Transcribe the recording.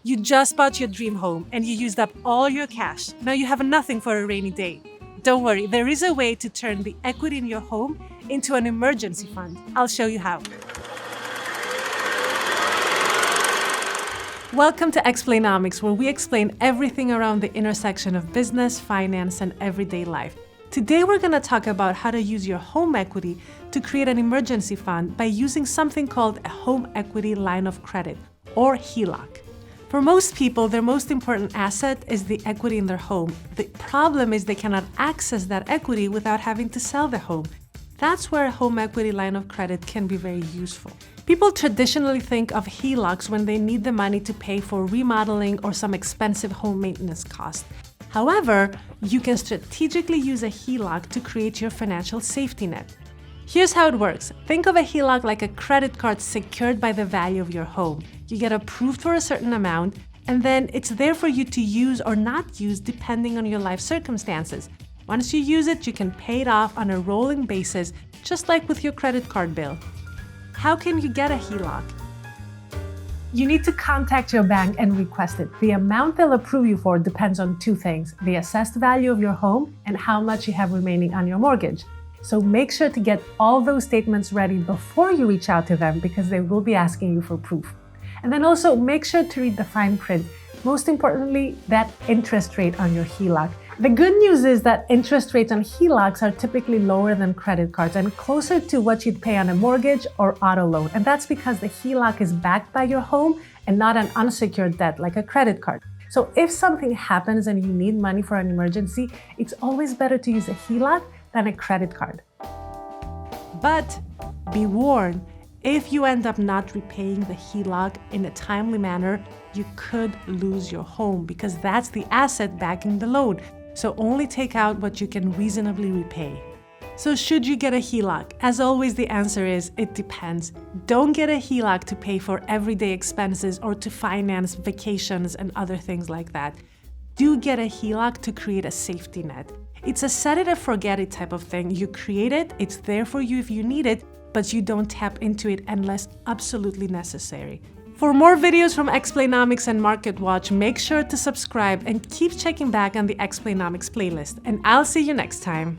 You just bought your dream home and you used up all your cash. Now you have nothing for a rainy day. Don't worry, there is a way to turn the equity in your home into an emergency fund. I'll show you how. Welcome to Explainomics, where we explain everything around the intersection of business, finance, and everyday life. Today we're going to talk about how to use your home equity to create an emergency fund by using something called a home equity line of credit, or HELOC. For most people, their most important asset is the equity in their home. The problem is they cannot access that equity without having to sell the home. That's where a home equity line of credit can be very useful. People traditionally think of HELOCs when they need the money to pay for remodeling or some expensive home maintenance cost. However, you can strategically use a HELOC to create your financial safety net. Here's how it works. Think of a HELOC like a credit card secured by the value of your home. You get approved for a certain amount, and then it's there for you to use or not use depending on your life circumstances. Once you use it, you can pay it off on a rolling basis, just like with your credit card bill. How can you get a HELOC? You need to contact your bank and request it. The amount they'll approve you for depends on two things: the assessed value of your home and how much you have remaining on your mortgage. So make sure to get all those statements ready before you reach out to them, because they will be asking you for proof. And then also make sure to read the fine print. Most importantly, that interest rate on your HELOC. The good news is that interest rates on HELOCs are typically lower than credit cards and closer to what you'd pay on a mortgage or auto loan. And that's because the HELOC is backed by your home and not an unsecured debt like a credit card. So if something happens and you need money for an emergency, it's always better to use a HELOC than a credit card. But be warned, if you end up not repaying the HELOC in a timely manner, you could lose your home, because that's the asset backing the loan. So only take out what you can reasonably repay. So should you get a HELOC? As always, the answer is it depends. Don't get a HELOC to pay for everyday expenses or to finance vacations and other things like that. Do get a HELOC to create a safety net. It's a set it and forget it type of thing. You create it, it's there for you if you need it, but you don't tap into it unless absolutely necessary. For more videos from Explainomics and MarketWatch, make sure to subscribe and keep checking back on the Explainomics playlist. And I'll see you next time.